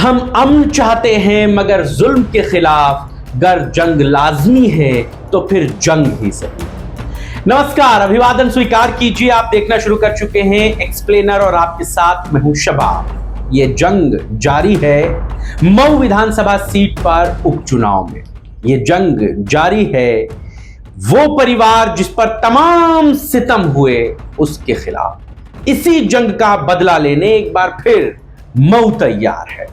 हम अमन चाहते हैं मगर जुल्म के खिलाफ गर जंग लाजमी है तो फिर जंग ही सही। नमस्कार, अभिवादन स्वीकार कीजिए। आप देखना शुरू कर चुके हैं एक्सप्लेनर और आपके साथ मैं हूं शबाब। ये जंग जारी है मऊ विधानसभा सीट पर उपचुनाव में। ये जंग जारी है वो परिवार जिस पर तमाम सितम हुए उसके खिलाफ। इसी जंग का बदला लेने एक बार फिर मऊ तैयार है।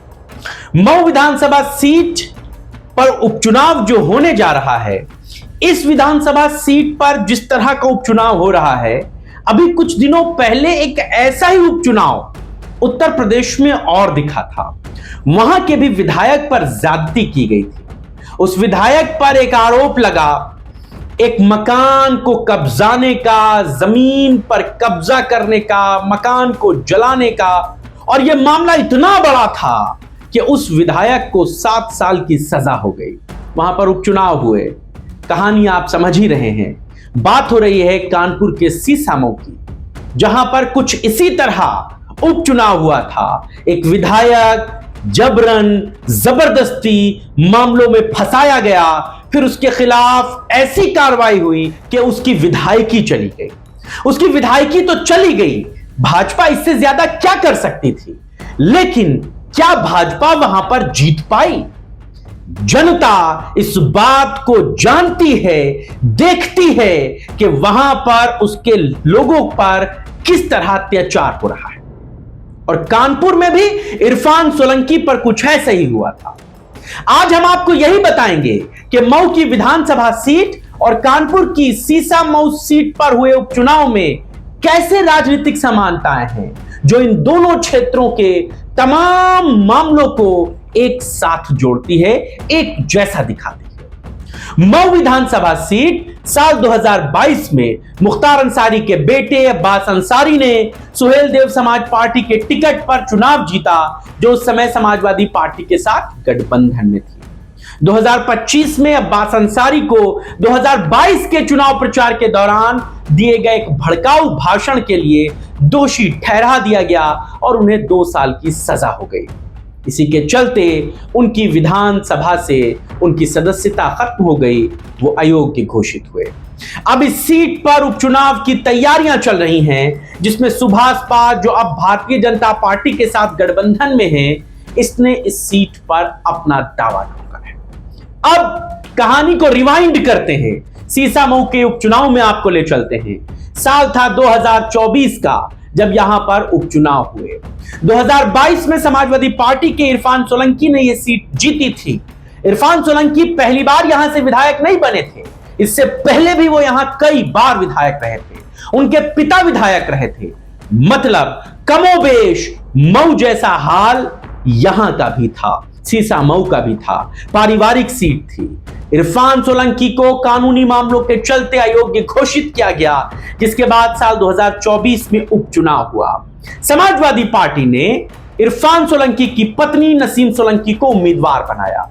मऊ विधानसभा सीट पर उपचुनाव जो होने जा रहा है, इस विधानसभा सीट पर जिस तरह का उपचुनाव हो रहा है, अभी कुछ दिनों पहले एक ऐसा ही उपचुनाव उत्तर प्रदेश में और दिखा था। वहां के भी विधायक पर ज्यादती की गई थी। उस विधायक पर एक आरोप लगा एक मकान को कब्जाने का, जमीन पर कब्जा करने का, मकान को जलाने का, और यह मामला इतना बड़ा था कि उस विधायक को 7 साल की सजा हो गई। वहां पर उपचुनाव हुए, कहानी आप समझ ही रहे हैं। बात हो रही है कानपुर के सीसामऊ की, जहां पर कुछ इसी तरह उपचुनाव हुआ था। एक विधायक जबरन जबरदस्ती मामलों में फंसाया गया, फिर उसके खिलाफ ऐसी कार्रवाई हुई कि उसकी विधायकी चली गई। उसकी विधायकी तो चली गई, भाजपा इससे ज्यादा क्या कर सकती थी, लेकिन क्या भाजपा वहां पर जीत पाई? जनता इस बात को जानती है, देखती है कि वहां पर उसके लोगों पर किस तरह अत्याचार हो रहा है। और कानपुर में भी इरफान सोलंकी पर कुछ ऐसा ही हुआ था। आज हम आपको यही बताएंगे कि मऊ की विधानसभा सीट और कानपुर की सीसामऊ सीट पर हुए उपचुनाव में कैसे राजनीतिक समानताएं हैं जो इन दोनों क्षेत्रों के तमाम मामलों को एक साथ जोड़ती है, एक जैसा दिखाती है। मऊ विधानसभा सीट साल 2022 में मुख्तार अंसारी के बेटे अब्बास अंसारी ने सुहेलदेव समाज पार्टी के टिकट पर चुनाव जीता, जो उस समय समाजवादी पार्टी के साथ गठबंधन में थी। 2025 में अब्बास अंसारी को 2022 के चुनाव प्रचार के दौरान दिए गए एक भड़काऊ भाषण के लिए दोषी ठहरा दिया गया और उन्हें 2 साल की सजा हो गई। इसी के चलते उनकी विधानसभा से उनकी सदस्यता खत्म हो गई, वो अयोग्य घोषित हुए। अब इस सीट पर उपचुनाव की तैयारियां चल रही हैं, जिसमें सुभाष पाल, जो अब भारतीय जनता पार्टी के साथ गठबंधन में है, इसने इस सीट पर अपना दावा ठोका है। अब कहानी को रिवाइंड करते हैं, सीसामऊ के उपचुनाव में आपको ले चलते हैं। साल था 2024 का, जब यहां पर उपचुनाव हुए। 2022 में समाजवादी पार्टी के इरफान सोलंकी ने यह सीट जीती थी। इरफान सोलंकी पहली बार यहां से विधायक नहीं बने थे, इससे पहले भी वो यहां कई बार विधायक रहे थे। उनके पिता विधायक रहे थे। मतलब कमोबेश मऊ जैसा हाल यहां का भी था, सीसामऊ का भी था। पारिवारिक सीट थी। इरफान सोलंकी को कानूनी मामलों के चलते अयोग्य घोषित किया गया, जिसके बाद साल 2024 में उपचुनाव हुआ। समाजवादी पार्टी ने इरफान सोलंकी की पत्नी नसीम सोलंकी को उम्मीदवार बनाया।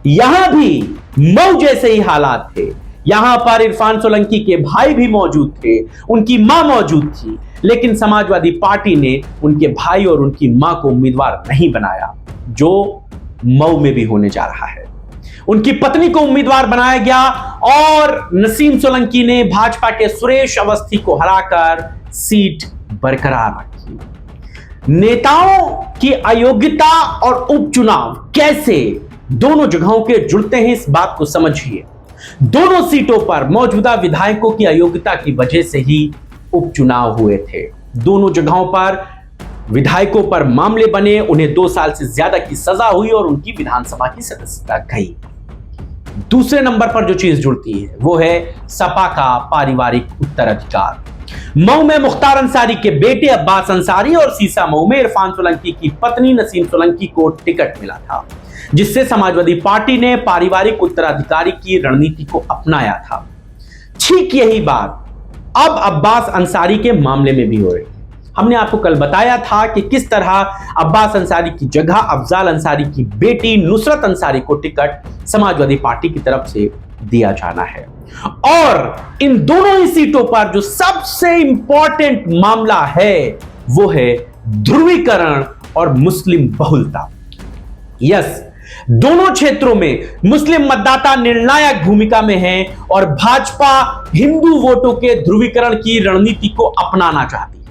यहां भी मऊ जैसे ही हालात थे। यहां पर इरफान सोलंकी के भाई भी मौजूद थे, उनकी मां मौजूद थी, लेकिन समाजवादी पार्टी ने उनके भाई और उनकी मां को उम्मीदवार नहीं बनाया, जो मऊ में भी होने जा रहा है। उनकी पत्नी को उम्मीदवार बनाया गया और नसीम सोलंकी ने भाजपा के सुरेश अवस्थी को हराकर सीट बरकरार रखी। नेताओं की अयोग्यता और उपचुनाव कैसे दोनों जगहों के जुड़ते हैं, इस बात को समझिए। दोनों सीटों पर मौजूदा विधायकों की अयोग्यता की वजह से ही उपचुनाव हुए थे। दोनों जगहों पर विधायकों पर मामले बने, उन्हें 2 साल से ज्यादा की सजा हुई और उनकी विधानसभा की सदस्यता गई। दूसरे नंबर पर जो चीज जुड़ती है वो है सपा का पारिवारिक उत्तराधिकार। मऊ में मुख्तार अंसारी के बेटे अब्बास अंसारी और सीसामऊ में इरफान सोलंकी की पत्नी नसीम सोलंकी को टिकट मिला था, जिससे समाजवादी पार्टी ने पारिवारिक उत्तराधिकारी की रणनीति को अपनाया था। ठीक यही बात अब अब्बास अंसारी के मामले में भी हो रही है। हमने आपको कल बताया था कि किस तरह अब्बास अंसारी की जगह अफजाल अंसारी की बेटी नुसरत अंसारी को टिकट समाजवादी पार्टी की तरफ से दिया जाना है। और इन दोनों ही सीटों पर जो सबसे इंपॉर्टेंट मामला है वो है ध्रुवीकरण और मुस्लिम बहुलता। यस, दोनों क्षेत्रों में मुस्लिम मतदाता निर्णायक भूमिका में हैं और भाजपा हिंदू वोटों के ध्रुवीकरण की रणनीति को अपनाना चाहती है।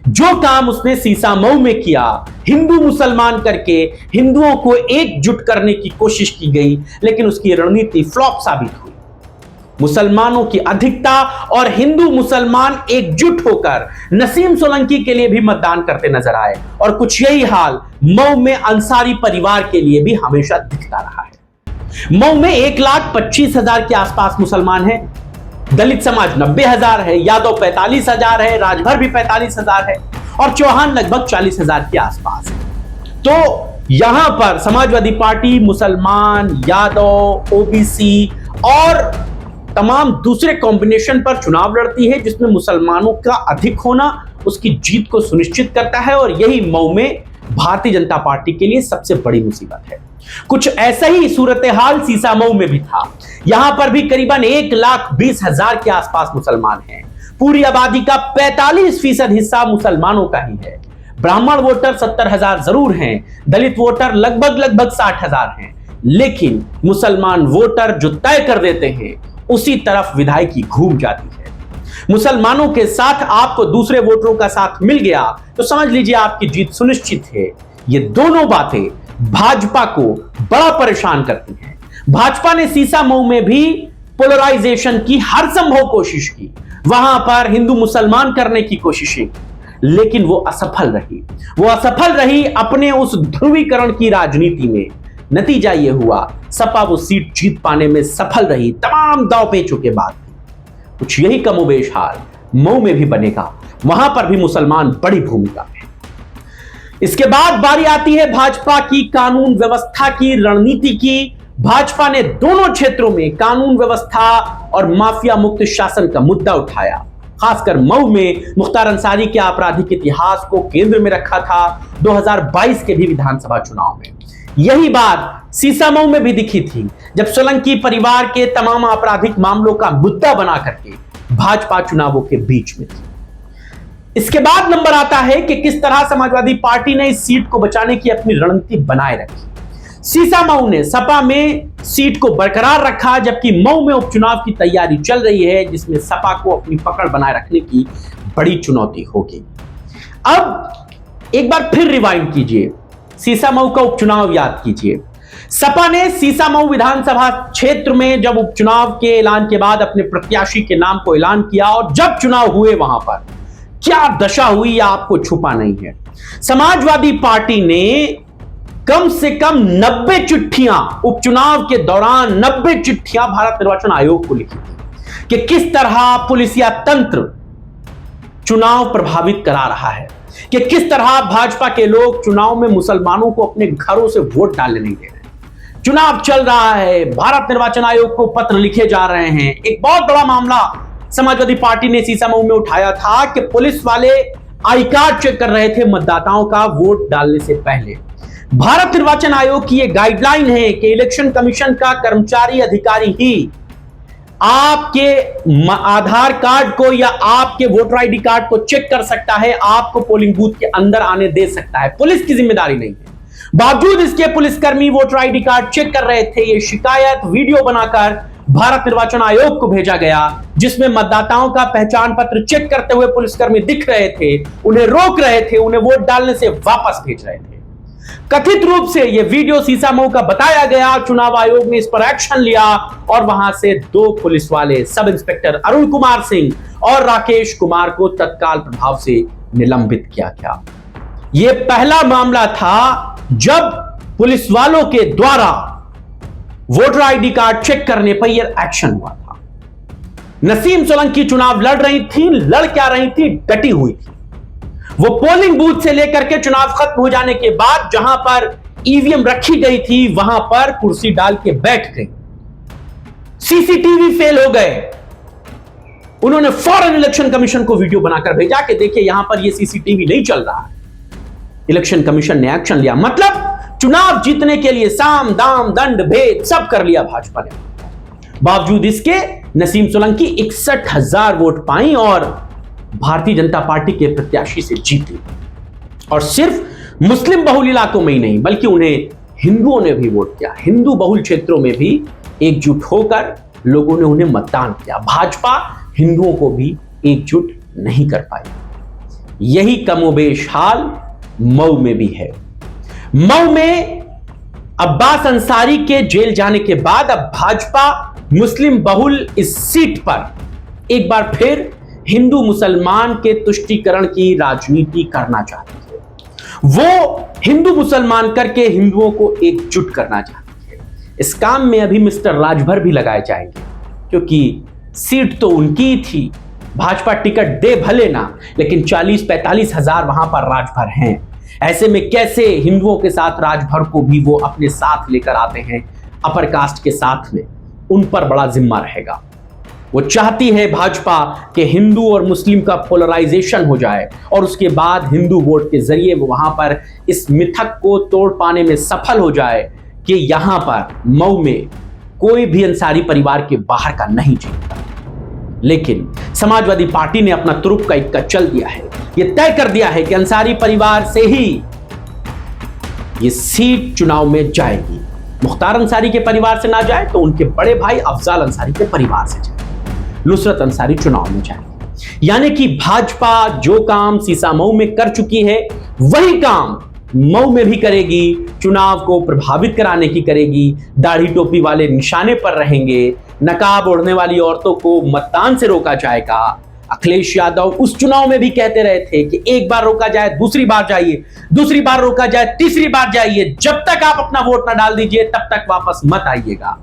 जो काम उसने सीसामऊ में किया, हिंदू मुसलमान करके हिंदुओं को एकजुट करने की कोशिश की गई, लेकिन उसकी रणनीति फ्लॉप साबित हुई। मुसलमानों की अधिकता और हिंदू मुसलमान एकजुट होकर नसीम सोलंकी के लिए भी मतदान करते नजर आए और कुछ यही हाल मऊ में अंसारी परिवार के लिए भी हमेशा दिखता रहा है। मऊ में 1,25,000 के आसपास मुसलमान हैं, दलित समाज 90,000 है, यादव 45,000 है, राजभर भी 45,000 है और चौहान लगभग 40,000 के आसपास है। तो यहां पर समाजवादी पार्टी मुसलमान, यादव, ओबीसी और तमाम दूसरे कॉम्बिनेशन पर चुनाव लड़ती है, जिसमें मुसलमानों का अधिक होना उसकी जीत को सुनिश्चित करता है और यही मऊ में भारतीय जनता पार्टी के लिए सबसे बड़ी मुसीबत है। कुछ ऐसा ही सूरत हाल सीसामऊ में भी था। यहां पर भी करीबन 1,20,000 के आसपास मुसलमान हैं। पूरी आबादी का 45% हिस्सा मुसलमानों का ही है। ब्राह्मण वोटर 70,000 जरूर हैं, दलित वोटर लगभग 60,000 हैं, लेकिन मुसलमान वोटर जो तय कर देते हैं उसी तरफ विधायकी घूम जाती है। मुसलमानों के साथ आपको दूसरे वोटरों का साथ मिल गया तो समझ लीजिए आपकी जीत सुनिश्चित है। ये दोनों बातें भाजपा को बड़ा परेशान करती हैं। भाजपा ने सीसामऊ में भी पोलराइजेशन की हर संभव कोशिश की, वहां पर हिंदू मुसलमान करने की कोशिशें की, लेकिन वो असफल रही अपने उस ध्रुवीकरण की राजनीति में। नतीजा यह हुआ, सपा वो सीट जीत पाने में सफल रही तमाम दांवपेचों के बाद। कुछ यही कमोबेश हाल मऊ में भी बनेगा, वहां पर भी मुसलमान बड़ी भूमिका में। इसके बाद बारी आती है भाजपा की कानून व्यवस्था की रणनीति की। भाजपा ने दोनों क्षेत्रों में कानून व्यवस्था और माफिया मुक्त शासन का मुद्दा उठाया। खासकर मऊ में मुख्तार अंसारी के आपराधिक इतिहास को केंद्र में रखा था 2022 के भी विधानसभा चुनाव में। यही बात सीसामऊ में भी दिखी थी, जब सोलंकी परिवार के तमाम आपराधिक मामलों का मुद्दा बना करके भाजपा चुनावों के बीच में थी। इसके बाद नंबर आता है कि किस तरह समाजवादी पार्टी ने इस सीट को बचाने की अपनी रणनीति बनाए रखी। सीसामऊ ने सपा में सीट को बरकरार रखा, जबकि मऊ में उपचुनाव की तैयारी चल रही है, जिसमें सपा को अपनी पकड़ बनाए रखने की बड़ी चुनौती होगी। अब एक बार फिर रिवाइंड कीजिए, सीसामऊ का उपचुनाव याद कीजिए। सपा ने सीसामऊ विधानसभा क्षेत्र में जब उपचुनाव के ऐलान के बाद अपने प्रत्याशी के नाम को ऐलान किया और जब चुनाव हुए वहां पर क्या दशा हुई या आपको छुपा नहीं है। समाजवादी पार्टी ने कम से कम 90 चिट्ठियां उपचुनाव के दौरान 90 चिट्ठियां भारत निर्वाचन आयोग को लिखी थी कि किस तरह पुलिसिया तंत्र चुनाव प्रभावित करा रहा है, कि किस तरह भाजपा के लोग चुनाव में मुसलमानों को अपने घरों से वोट डालने नहीं दे रहे। चुनाव चल रहा है, भारत निर्वाचन आयोग को पत्र लिखे जा रहे हैं। एक बहुत बड़ा मामला समाजवादी पार्टी ने सीसामऊ में उठाया था कि पुलिस वाले आई कार्ड चेक कर रहे थे मतदाताओं का वोट डालने से पहले। भारत निर्वाचन आयोग की यह गाइडलाइन है कि इलेक्शन कमीशन का कर्मचारी अधिकारी ही आपके आधार कार्ड को या आपके वोटर आईडी कार्ड को चेक कर सकता है, आपको पोलिंग बूथ के अंदर आने दे सकता है। पुलिस की जिम्मेदारी नहीं है। बावजूद इसके पुलिसकर्मी वोटर आईडी कार्ड चेक कर रहे थे। ये शिकायत वीडियो बनाकर भारत निर्वाचन आयोग को भेजा गया, जिसमें मतदाताओं का पहचान पत्र चेक करते हुए पुलिसकर्मी दिख रहे थे, उन्हें रोक रहे थे, उन्हें वोट डालने से वापस भेज रहे थे। कथित रूप से यह वीडियो सीसामऊ का बताया गया। चुनाव आयोग ने इस पर एक्शन लिया और वहां से 2 पुलिस वाले, सब इंस्पेक्टर अरुण कुमार सिंह और राकेश कुमार को तत्काल प्रभाव से निलंबित किया गया। यह पहला मामला था जब पुलिस वालों के द्वारा वोटर आईडी कार्ड चेक करने पर यह एक्शन हुआ था। नसीम सोलंकी चुनाव लड़ रही थी, लड़ क्या रही थी, डटी हुई थी। वो पोलिंग बूथ से लेकर के चुनाव खत्म हो जाने के बाद जहां पर ईवीएम रखी गई थी वहां पर कुर्सी डाल के बैठ गई। सीसीटीवी फेल हो गए। उन्होंने फौरन इलेक्शन कमीशन को वीडियो बनाकर भेजा कि देखिए यहां पर ये सीसीटीवी नहीं चल रहा है। इलेक्शन कमीशन ने एक्शन लिया। मतलब चुनाव जीतने के लिए साम दाम दंड भेद सब कर लिया भाजपा ने। बावजूद इसके नसीम सोलंकी 61,000 वोट पाई और भारतीय जनता पार्टी के प्रत्याशी से जीती। और सिर्फ मुस्लिम बहुल इलाकों में ही नहीं बल्कि उन्हें हिंदुओं ने भी वोट किया, हिंदू बहुल क्षेत्रों में भी एकजुट होकर लोगों ने उन्हें मतदान किया। भाजपा हिंदुओं को भी एकजुट नहीं कर पाई। यही कमोबेश हाल मऊ में भी है। मऊ में अब्बास अंसारी के जेल जाने के बाद अब भाजपा मुस्लिम बहुल इस सीट पर एक बार फिर हिंदू मुसलमान के तुष्टीकरण की राजनीति करना चाहती है। वो हिंदू मुसलमान करके हिंदुओं को एकजुट करना चाहती है। इस काम में अभी मिस्टर राजभर भी लगाए जाएंगे, क्योंकि सीट तो उनकी थी। भाजपा टिकट दे भले ना, लेकिन 40-45 हजार वहां पर राजभर हैं। ऐसे में कैसे हिंदुओं के साथ राजभर को भी वो अपने साथ लेकर आते हैं, अपर कास्ट के साथ में, उन पर बड़ा जिम्मा रहेगा। वो चाहती है भाजपा कि हिंदू और मुस्लिम का पोलराइजेशन हो जाए और उसके बाद हिंदू वोट के जरिए वो वहां पर इस मिथक को तोड़ पाने में सफल हो जाए कि यहां पर मऊ में कोई भी अंसारी परिवार के बाहर का नहीं जीतता। लेकिन समाजवादी पार्टी ने अपना तुरुप का इक्का चल दिया है। यह तय कर दिया है कि अंसारी परिवार से ही ये सीट चुनाव में जाएगी। मुख्तार अंसारी के परिवार से ना जाए तो उनके बड़े भाई अफजाल अंसारी के परिवार से जाए। नुसरत अंसारी चुनाव में जाएगी। यानी कि भाजपा जो काम सीसा मऊ में कर चुकी है वही काम मऊ में भी करेगी। चुनाव को प्रभावित कराने की करेगी। दाढ़ी टोपी वाले निशाने पर रहेंगे। नकाब ओढ़ने वाली औरतों को मतदान से रोका जाएगा। अखिलेश यादव उस चुनाव में भी कहते रहे थे कि एक बार रोका जाए दूसरी बार जाइए, दूसरी बार रोका जाए तीसरी बार जाइए, जब तक आप अपना वोट ना डाल दीजिए तब तक वापस मत आइएगा।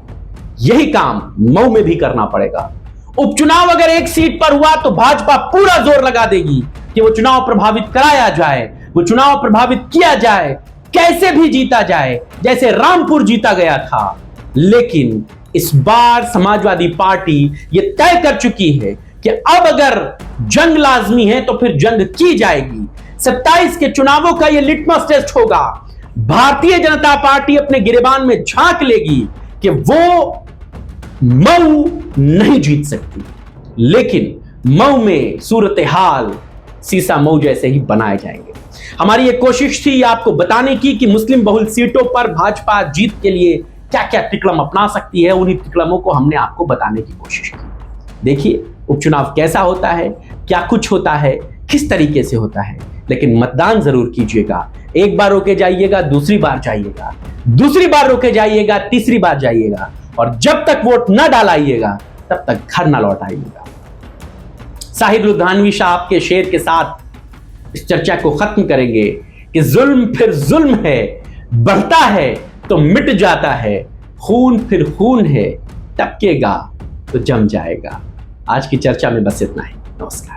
यही काम मऊ में भी करना पड़ेगा। उपचुनाव अगर एक सीट पर हुआ तो भाजपा पूरा जोर लगा देगी कि वो चुनाव प्रभावित कराया जाए, वो चुनाव प्रभावित किया जाए, कैसे भी जीता जाए, जैसे रामपुर जीता गया था। लेकिन इस बार समाजवादी पार्टी ये तय कर चुकी है कि अब अगर जंग लाजमी है तो फिर जंग की जाएगी। 27 के चुनावों का ये लिटमस टेस्ट होगा। भारतीय जनता पार्टी अपने गिरेबान में झांक लेगी कि वो मऊ नहीं जीत सकती, लेकिन मऊ में सूरत हाल सीसा मऊ जैसे ही बनाए जाएंगे। हमारी ये कोशिश थी आपको बताने की कि मुस्लिम बहुल सीटों पर भाजपा जीत के लिए क्या क्या टिकड़म अपना सकती है। उन्हीं टिकड़मों को हमने आपको बताने की कोशिश की। देखिए उपचुनाव कैसा होता है, क्या कुछ होता है, किस तरीके से होता है, लेकिन मतदान जरूर कीजिएगा। एक बार रोके जाइएगा, दूसरी बार जाइएगा, दूसरी बार रोके जाइएगा, तीसरी बार जाइएगा, और जब तक वोट न डालाइएगा तब तक घर न लौट आइएगा। साहिर लुधियानवी साहब के शेर के साथ इस चर्चा को खत्म करेंगे कि जुल्म फिर जुल्म है, बढ़ता है तो मिट जाता है, खून फिर खून है, टपकेगा तो जम जाएगा। आज की चर्चा में बस इतना ही। नमस्कार।